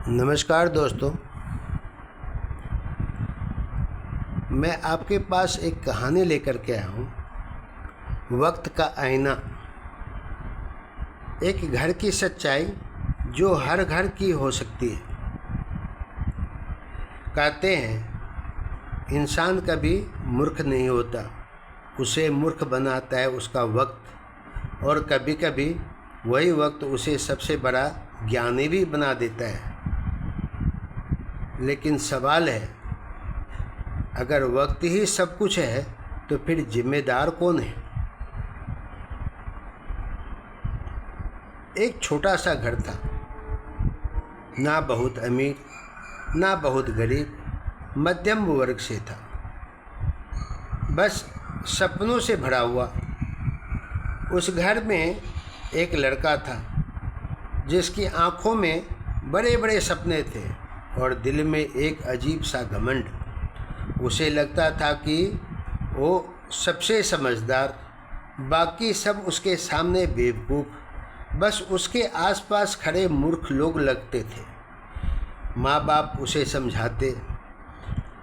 नमस्कार दोस्तों, मैं आपके पास एक कहानी लेकर के आया हूँ। वक्त का आईना। एक घर की सच्चाई जो हर घर की हो सकती है। कहते हैं इंसान कभी मूर्ख नहीं होता, उसे मूर्ख बनाता है उसका वक्त, और कभी कभी वही वक्त उसे सबसे बड़ा ज्ञानी भी बना देता है। लेकिन सवाल है, अगर वक्त ही सब कुछ है तो फिर जिम्मेदार कौन है? एक छोटा सा घर था, ना बहुत अमीर ना बहुत गरीब, मध्यम वर्ग से था, बस सपनों से भरा हुआ। उस घर में एक लड़का था जिसकी आंखों में बड़े बड़े सपने थे और दिल में एक अजीब सा घमंड। उसे लगता था कि वो सबसे समझदार, बाकी सब उसके सामने बेवकूफ़, बस उसके आसपास खड़े मूर्ख लोग लगते थे। माँ बाप उसे समझाते,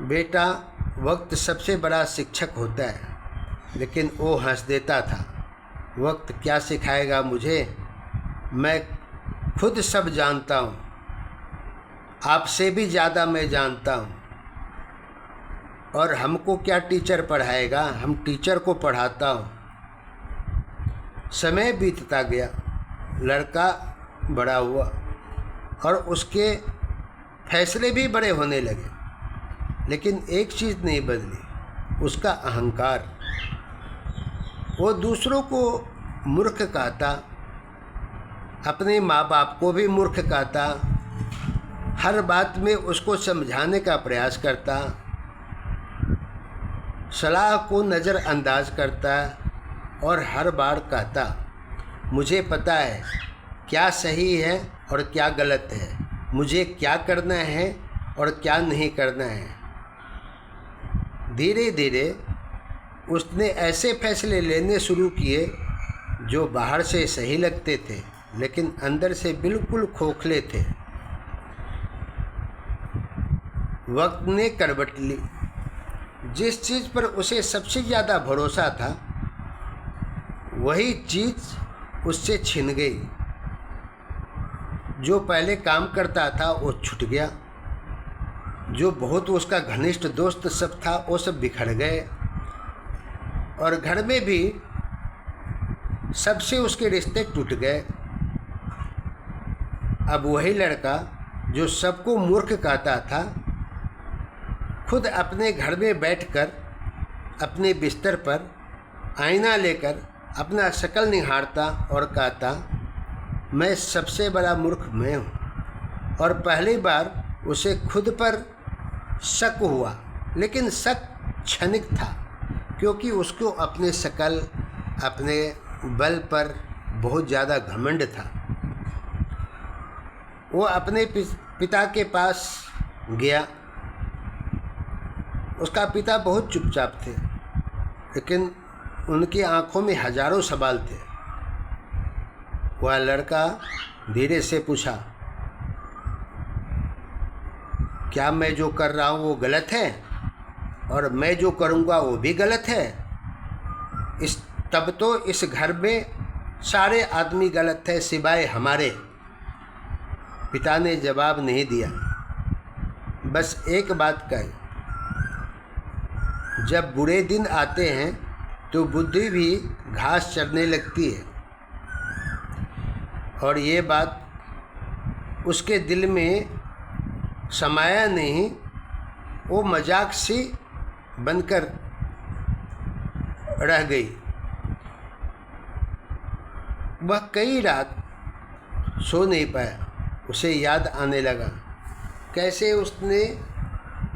बेटा वक्त सबसे बड़ा शिक्षक होता है, लेकिन वो हंस देता था, वक्त क्या सिखाएगा मुझे, मैं खुद सब जानता हूँ, आपसे भी ज़्यादा मैं जानता हूँ, और हमको क्या टीचर पढ़ाएगा, हम टीचर को पढ़ाता हूँ। समय बीतता गया, लड़का बड़ा हुआ और उसके फैसले भी बड़े होने लगे, लेकिन एक चीज़ नहीं बदली, उसका अहंकार। वो दूसरों को मूर्ख कहता, अपने माँ बाप को भी मूर्ख कहता, हर बात में उसको समझाने का प्रयास करता, सलाह को नज़रअंदाज करता और हर बार कहता, मुझे पता है क्या सही है और क्या गलत है, मुझे क्या करना है और क्या नहीं करना है। धीरे धीरे उसने ऐसे फैसले लेने शुरू किए जो बाहर से सही लगते थे, लेकिन अंदर से बिल्कुल खोखले थे। वक्त ने करवट ली। जिस चीज़ पर उसे सबसे ज़्यादा भरोसा था, वही चीज़ उससे छिन गई। जो पहले काम करता था वो छूट गया, जो बहुत उसका घनिष्ठ दोस्त सब था वो सब बिखर गए, और घर में भी सबसे उसके रिश्ते टूट गए। अब वही लड़का जो सबको मूर्ख कहता था, खुद अपने घर में बैठकर अपने बिस्तर पर आईना लेकर अपना शक्ल निहारता और कहता, मैं सबसे बड़ा मूर्ख मैं हूँ। और पहली बार उसे खुद पर शक हुआ, लेकिन शक क्षणिक था, क्योंकि उसको अपने शक्ल, अपने बल पर बहुत ज़्यादा घमंड था। वो अपने पिता के पास गया। उसका पिता बहुत चुपचाप थे, लेकिन उनकी आंखों में हजारों सवाल थे। वह लड़का धीरे से पूछा, क्या मैं जो कर रहा हूँ वो गलत है, और मैं जो करूँगा वो भी गलत है? तब तो इस घर में सारे आदमी गलत है सिवाय हमारे। पिता ने जवाब नहीं दिया, बस एक बात कही, जब बुरे दिन आते हैं तो बुद्धि भी घास चरने लगती है। और ये बात उसके दिल में समाया नहीं, वो मजाक सी बनकर रह गई। वह कई रात सो नहीं पाया। उसे याद आने लगा कैसे उसने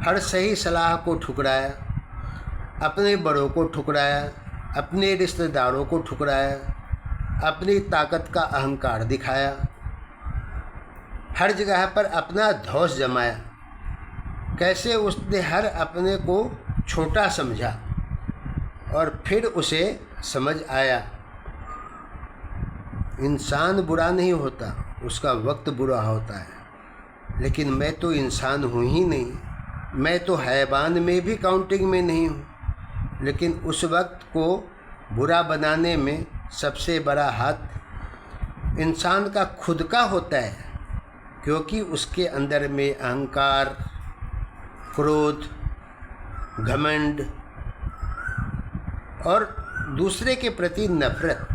हर सही सलाह को ठुकराया, अपने बड़ों को ठुकराया, अपने रिश्तेदारों को ठुकराया, अपनी ताकत का अहंकार दिखाया, हर जगह पर अपना धौंस जमाया। कैसे उसने हर अपने को छोटा समझा, और फिर उसे समझ आया, इंसान बुरा नहीं होता, उसका वक्त बुरा होता है। लेकिन मैं तो इंसान हूँ ही नहीं, मैं तो हैवान में भी काउंटिंग में नहीं हूँ। लेकिन उस वक्त को बुरा बनाने में सबसे बड़ा हाथ इंसान का खुद का होता है, क्योंकि उसके अंदर में अहंकार, क्रोध, घमंड और दूसरे के प्रति नफरत,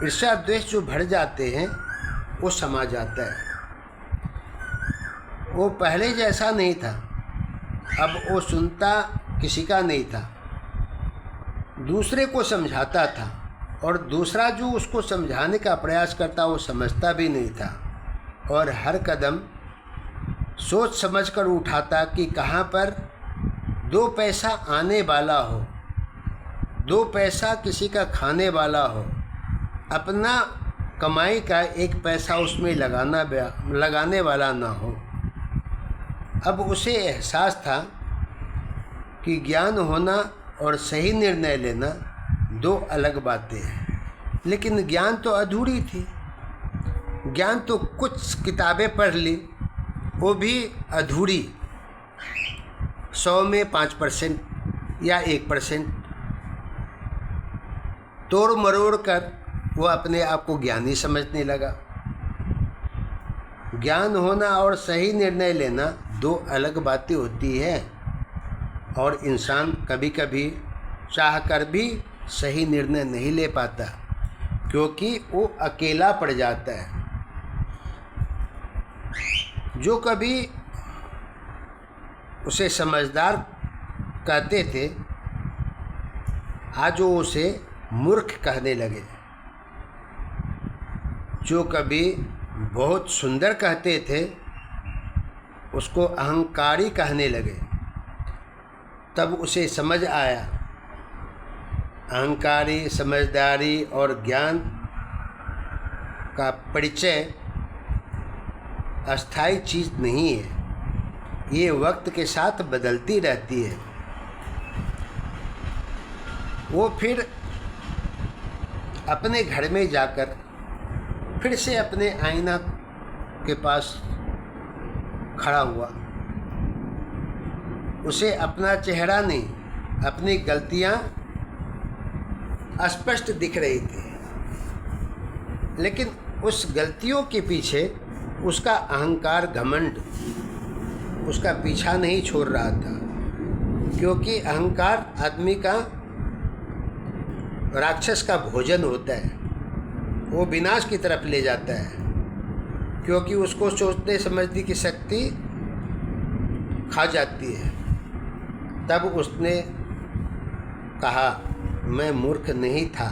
ईर्ष्या, द्वेष जो भर जाते हैं वो समा जाता है। वो पहले जैसा नहीं था, अब वो सुनता किसी का नहीं था, दूसरे को समझाता था, और दूसरा जो उसको समझाने का प्रयास करता वो समझता भी नहीं था, और हर कदम सोच समझ कर उठाता कि कहाँ पर 2 पैसा आने वाला हो, 2 पैसा किसी का खाने वाला हो, अपना कमाई का 1 पैसा उसमें लगाने वाला ना हो। अब उसे एहसास था कि ज्ञान होना और सही निर्णय लेना 2 अलग बातें हैं। लेकिन ज्ञान तो अधूरी थी। ज्ञान तो कुछ किताबें पढ़ ली, वो भी अधूरी, 100 में 5% या 1%, तोड़ मरोड़ कर वो अपने आप को ज्ञानी समझने लगा। ज्ञान होना और सही निर्णय लेना 2 अलग बातें होती है, और इंसान कभी कभी चाह कर भी सही निर्णय नहीं ले पाता, क्योंकि वो अकेला पड़ जाता है। जो कभी उसे समझदार कहते थे, आज वो उसे मूर्ख कहने लगे। जो कभी बहुत सुंदर कहते थे, उसको अहंकारी कहने लगे। तब उसे समझ आया, अहंकारी, समझदारी और ज्ञान का परिचय अस्थाई चीज़ नहीं है, ये वक्त के साथ बदलती रहती है। वो फिर अपने घर में जाकर फिर से अपने आईना के पास खड़ा हुआ। उसे अपना चेहरा नहीं, अपनी गलतियां स्पष्ट दिख रही थी, लेकिन उस गलतियों के पीछे उसका अहंकार, घमंड उसका पीछा नहीं छोड़ रहा था, क्योंकि अहंकार आदमी का, राक्षस का भोजन होता है। वो विनाश की तरफ ले जाता है, क्योंकि उसको सोचने समझने की शक्ति खा जाती है। तब उसने कहा, मैं मूर्ख नहीं था।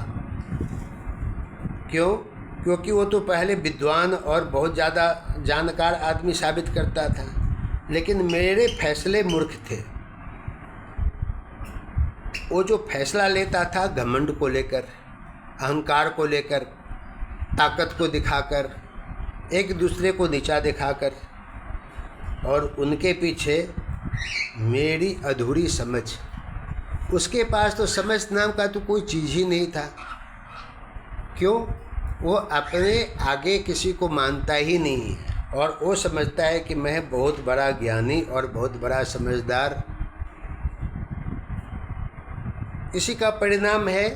क्यों? क्योंकि वो तो पहले विद्वान और बहुत ज़्यादा जानकार आदमी साबित करता था, लेकिन मेरे फैसले मूर्ख थे। वो जो फैसला लेता था घमंड को लेकर, अहंकार को लेकर, ताकत को दिखाकर, एक दूसरे को नीचा दिखाकर, और उनके पीछे मेरी अधूरी समझ। उसके पास तो समझ नाम का तो कोई चीज़ ही नहीं था। क्यों? वो अपने आगे किसी को मानता ही नहीं है, और वो समझता है कि मैं बहुत बड़ा ज्ञानी और बहुत बड़ा समझदार। इसी का परिणाम है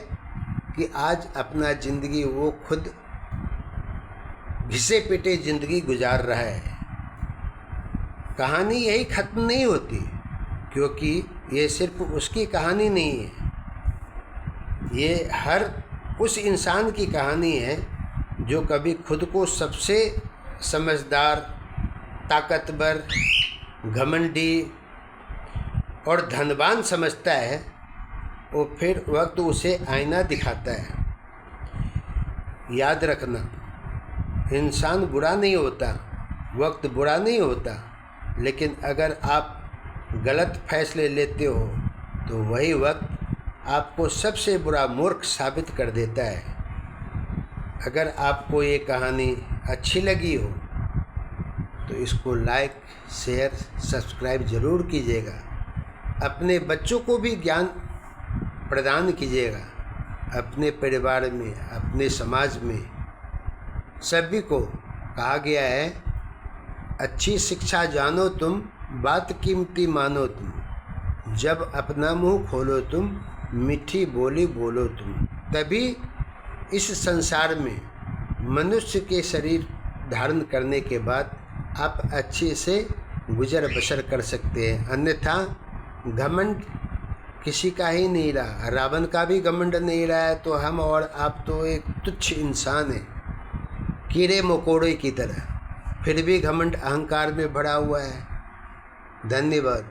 कि आज अपना ज़िंदगी वो खुद घिसे पिटे ज़िंदगी गुजार रहा है। कहानी यही ख़त्म नहीं होती, क्योंकि ये सिर्फ उसकी कहानी नहीं है, ये हर उस इंसान की कहानी है जो कभी खुद को सबसे समझदार, ताकतवर, घमंडी और धनवान समझता है। वो फिर वक्त उसे आईना दिखाता है। याद रखना, इंसान बुरा नहीं होता, वक्त बुरा नहीं होता, लेकिन अगर आप गलत फैसले लेते हो तो वही वक्त आपको सबसे बुरा मूर्ख साबित कर देता है। अगर आपको ये कहानी अच्छी लगी हो तो इसको लाइक, शेयर, सब्सक्राइब ज़रूर कीजिएगा। अपने बच्चों को भी ज्ञान प्रदान कीजिएगा। अपने परिवार में, अपने समाज में सभी को कहा गया है अच्छी शिक्षा जानो तुम, बात कीमती मानो तुम, जब अपना मुंह खोलो तुम, मीठी बोली बोलो तुम, तभी इस संसार में मनुष्य के शरीर धारण करने के बाद आप अच्छे से गुजर बसर कर सकते हैं। अन्यथा घमंड किसी का ही नहीं रहा, रावण का भी घमंड नहीं रहा है, तो हम और आप तो एक तुच्छ इंसान हैं, कीड़े मकोड़े की तरह, फिर भी घमंड अहंकार में भरा हुआ है। धन्यवाद।